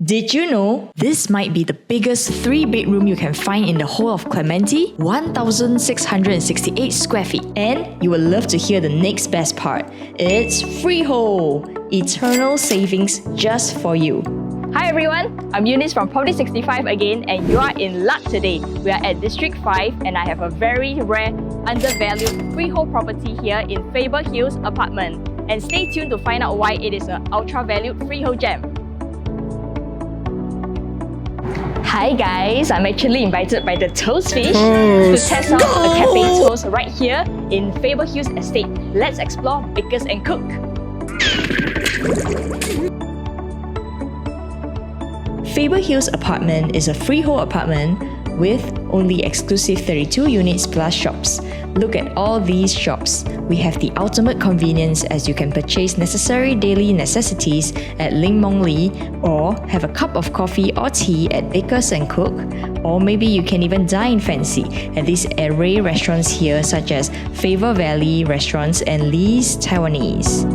Did you know this might be the biggest 3-bedroom you can find in the whole of Clementi? 1,668 square feet. And you will love to hear the next best part. It's freehold! Eternal savings just for you. Hi everyone, I'm Eunice from Property 65 again, and you are in luck today. We are at District 5 and I have a very rare, undervalued freehold property here in Faber Hills Apartment. And stay tuned to find out why it is an ultra-valued freehold gem. Hi guys, I'm actually invited by the Toastfish to test out the cafe toast right here in Faber Hills Estate. Let's explore Bakers and Cook. Faber Hills Apartment is a freehold apartment with only exclusive 32 units plus shops. Look at all these shops. We have the ultimate convenience as you can purchase necessary daily necessities at Ling Mong Li, or have a cup of coffee or tea at Bakers and Cook, or maybe you can even dine fancy at these array restaurants here such as Faber Valley Restaurants and Lee's Taiwanese.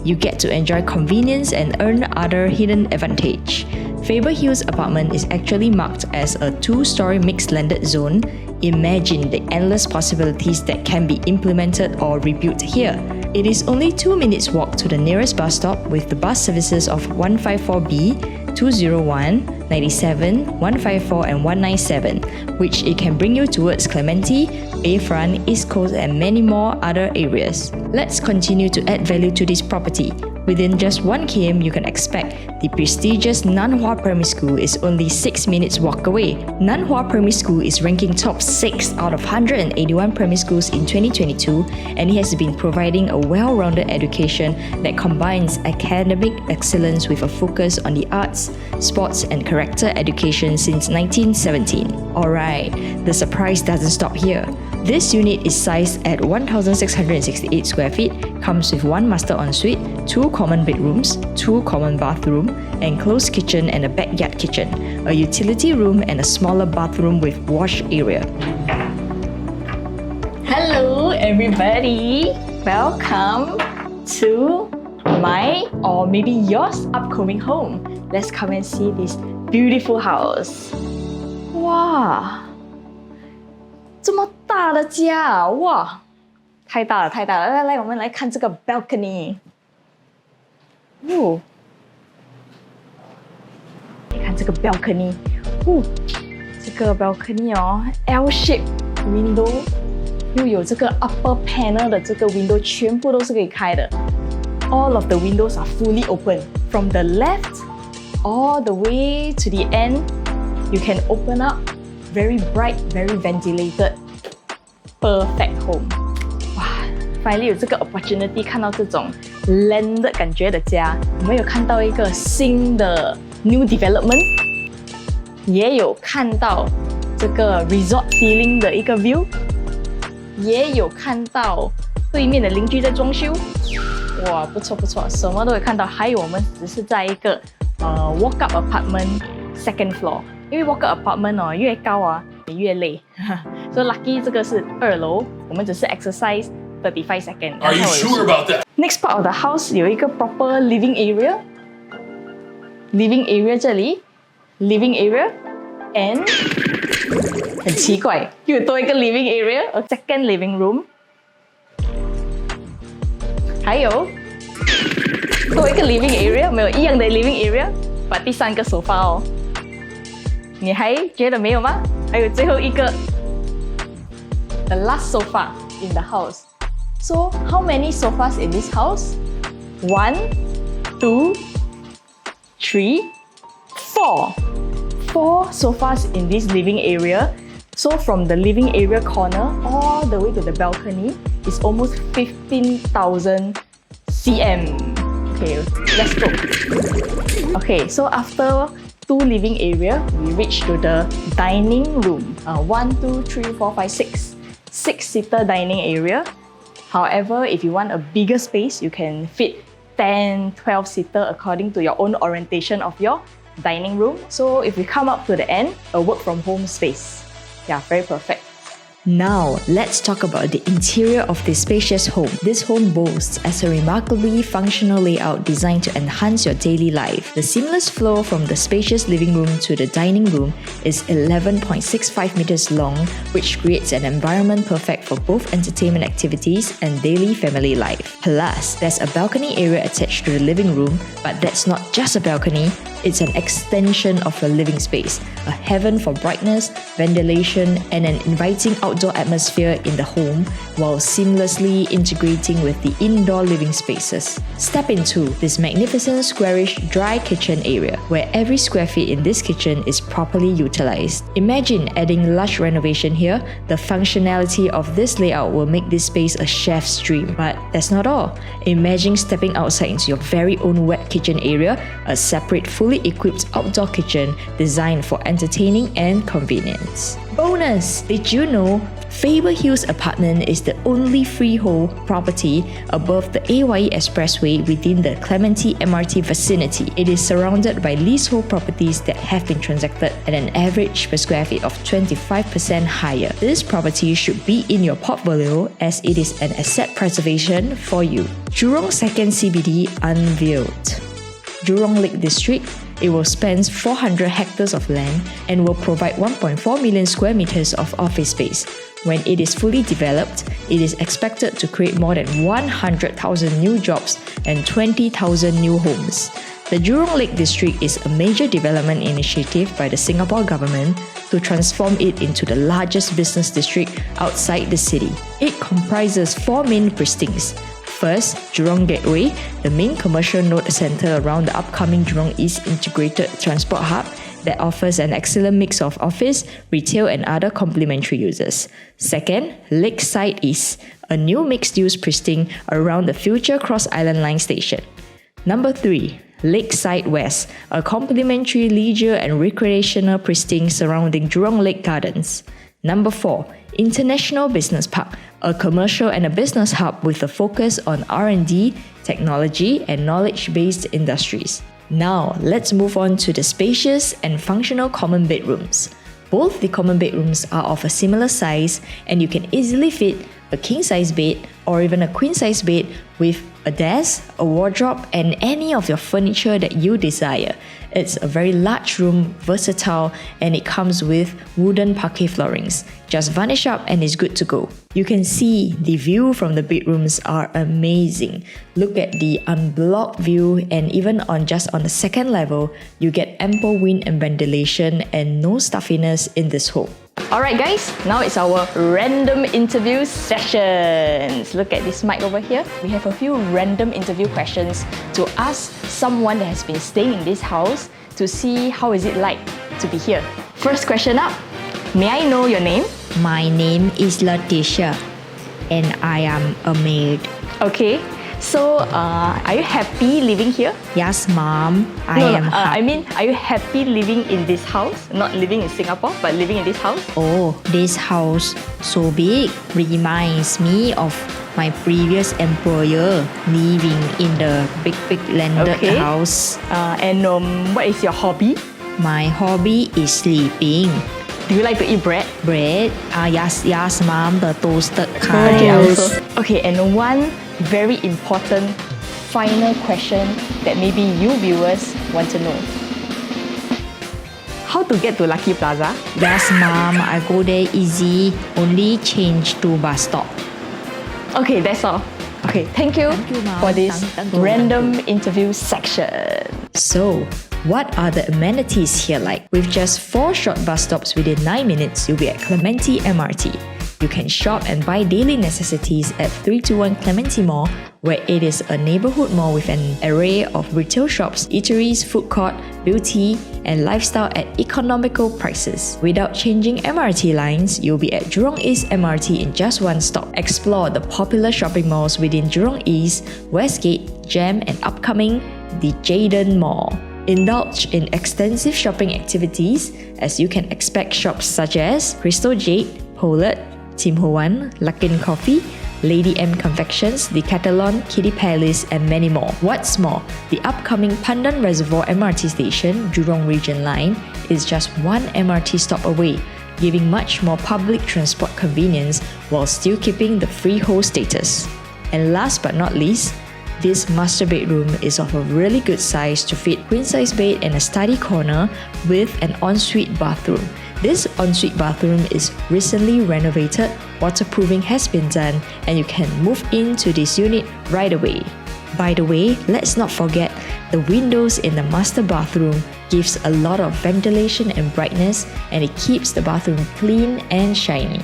You get to enjoy convenience and earn other hidden advantage. Faber Hills Apartment is actually marked as a 2-story mixed landed zone. Imagine the endless possibilities that can be implemented or rebuilt here. It is only 2 minutes walk to the nearest bus stop with the bus services of 154B, 201, 97, 154 and 197, which it can bring you towards Clementi, Bayfront, East Coast and many more other areas. Let's continue to add value to this property. Within just 1 km, you can expect the prestigious Nanhua Primary School is only 6 minutes walk away. Nanhua Primary School is ranking top 6 out of 181 primary schools in 2022, and it has been providing a well-rounded education that combines academic excellence with a focus on the arts, sports and character education since 1917. Alright, the surprise doesn't stop here. This unit is sized at 1,668 square feet, comes with 1 master ensuite, 2 common bedrooms, 2 common bathroom, enclosed kitchen and a backyard kitchen, a utility room and a smaller bathroom with wash area. Hello everybody! Welcome to my or maybe yours upcoming home. Let's come and see this beautiful house. Wow! 这么大的家啊，哇，太大了，太大了！来，我们来看这个 balcony。哦，你看这个 balcony， 这个 balcony 哦 ，L shape window， 又有这个 upper panel 的这个 window， 全部都是可以开的。All of the windows are fully open. From the left all the way to the end, you can open up. Very bright, very ventilated, perfect home. 哇 finally 有这个 opportunity 看到这种 land 的感觉的家。我们有看到一个新的 new development， 也有看到这个 resort feeling 的一个 view， 也有看到对面的邻居在装修。哇，不错不错，什么都有看到。还有我们只是在一个walk up apartment second floor。因为 walk up apartment 哦，越高啊，你越累。所以 lucky 这个是2楼，我们只是 exercise 35 seconds。Are you sure about that? Next part of the house 有一个 proper living area。living area 这里 living area and 很奇怪，又多一个 living area， a second living room。还有多一个 living area， 没有一样的 living area， 把第3个 sofa 哦。你还觉得没有吗？还有最后一个 the last sofa in the house. So how many sofas in this house? 1, 2, 3, 4. 4 sofas in this living area. So from the living area corner all the way to the balcony is almost 15,000 cm. Okay, let's go. Okay, so after 2 living area, we reach to the dining room. 1, 2, 3, 4, 5, 6. 6-seater dining area. However, if you want a bigger space, you can fit 10, 12-seater according to your own orientation of your dining room. So if we come up to the end, a work from home space. Yeah, very perfect. Now, let's talk about the interior of this spacious home. This home boasts as a remarkably functional layout designed to enhance your daily life. The seamless flow from the spacious living room to the dining room is 11.65 meters long, which creates an environment perfect for both entertainment activities and daily family life. Plus, there's a balcony area attached to the living room, but that's not just a balcony, it's an extension of your living space, a heaven for brightness, ventilation, and an inviting outdoor atmosphere in the home while seamlessly integrating with the indoor living spaces. Step into this magnificent squarish dry kitchen area where every square feet in this kitchen is properly utilized. Imagine adding lush renovation here. The functionality of this layout will make this space a chef's dream. But that's not all. Imagine stepping outside into your very own wet kitchen area, a separate fully equipped outdoor kitchen designed for entertaining and convenience. Bonus! Did you know Faber Hills Apartment is the only freehold property above the AYE Expressway within the Clementi MRT vicinity? It is surrounded by leasehold properties that have been transacted at an average per square feet of 25% higher. This property should be in your portfolio as it is an asset preservation for you. Jurong 2nd CBD unveiled. Jurong Lake District. It will span 400 hectares of land and will provide 1.4 million square meters of office space. When it is fully developed, it is expected to create more than 100,000 new jobs and 20,000 new homes. The Jurong Lake District is a major development initiative by the Singapore government to transform it into the largest business district outside the city. It comprises 4 main precincts. First, Jurong Gateway, the main commercial node center around the upcoming Jurong East Integrated Transport Hub that offers an excellent mix of office, retail and other complementary uses. Second, Lakeside East, a new mixed-use precinct around the future Cross Island Line station. Number 3, Lakeside West, a complementary leisure and recreational precinct surrounding Jurong Lake Gardens. Number 4, International Business Park, a commercial and a business hub with a focus on R&D, technology, and knowledge-based industries. Now, let's move on to the spacious and functional common bedrooms. Both the common bedrooms are of a similar size and you can easily fit a king-size bed or even a queen-size bed with a desk, a wardrobe, and any of your furniture that you desire. It's a very large room, versatile, and it comes with wooden parquet floorings. Just varnish up and it's good to go. You can see the view from the bedrooms are amazing. Look at the unblocked view, and even on the second level, you get ample wind and ventilation and no stuffiness in this home. Alright guys, now it's our random interview sessions. Look at this mic over here. We have a few random interview questions to ask someone that has been staying in this house to see how is it like to be here. First question up. May I know your name? My name is Letitia and I am a maid. Okay. So, are you happy living here? Yes, Mom. I mean, are you happy living in this house? Not living in Singapore, but living in this house? Oh, this house so big reminds me of my previous employer living in the big landed house. And what is your hobby? My hobby is sleeping. Do you like to eat bread? Bread? Yes, Mom. The toasted kind. Okay, and one very important final question that maybe you viewers want to know. How to get to Lucky Plaza? Yes, Mom. I go there easy. Only change to bus stop. Okay, that's all. Okay, thank you for this random interview section. So, what are the amenities here like? With just 4 short bus stops within 9 minutes, you'll be at Clementi MRT. You can shop and buy daily necessities at 321 Clementi Mall, where it is a neighborhood mall with an array of retail shops, eateries, food court, beauty, and lifestyle at economical prices. Without changing MRT lines, you'll be at Jurong East MRT in just 1 stop. Explore the popular shopping malls within Jurong East, Westgate, Gem, and upcoming the Jayden Mall. Indulge in extensive shopping activities as you can expect shops such as Crystal Jade, Poulet, Tim Ho Wan, Luckin Coffee, Lady M Confections, Decathlon, Kitty Palace, and many more. What's more, the upcoming Pandan Reservoir MRT station, Jurong Region Line, is just 1 MRT stop away. giving much more public transport convenience while still keeping the freehold status. And last but not least, this master bedroom is of a really good size to fit queen-size bed and a study corner with an ensuite bathroom. This ensuite bathroom is recently renovated, waterproofing has been done, and you can move into this unit right away. By the way, let's not forget the windows in the master bathroom gives a lot of ventilation and brightness, and it keeps the bathroom clean and shiny.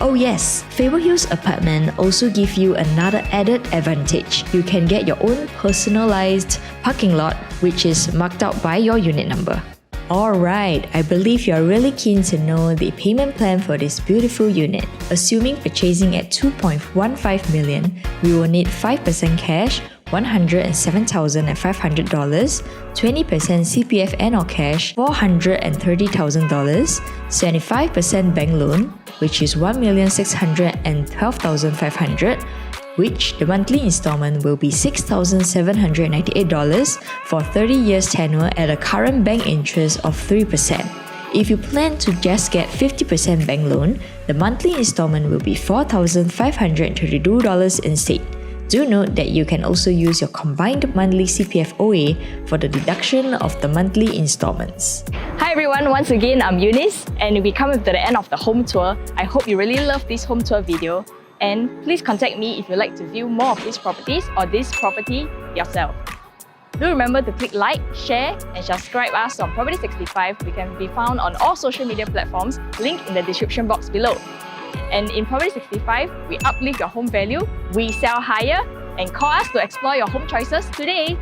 Oh yes, Faber Hills Apartment also give you another added advantage. You can get your own personalized parking lot, which is marked out by your unit number. Alright, I believe you are really keen to know the payment plan for this beautiful unit. Assuming purchasing at 2.15 million, we will need 5% cash, $107,500, 20% CPF and/or cash, $430,000, 75% bank loan, which is $1,612,500, which the monthly installment will be $6,798 for 30 years tenure at a current bank interest of 3%. If you plan to just get 50% bank loan, the monthly installment will be $4,532 instead. Do note that you can also use your combined monthly CPF OA for the deduction of the monthly installments. Hi everyone, once again I'm Eunice, and we come to the end of the home tour. I hope you really love this home tour video, and please contact me if you'd like to view more of these properties or this property yourself. Do remember to click like, share and subscribe us on Property 65. We can be found on all social media platforms, link in the description box below. And in Property 65, we uplift your home value, we sell higher, and call us to explore your home choices today.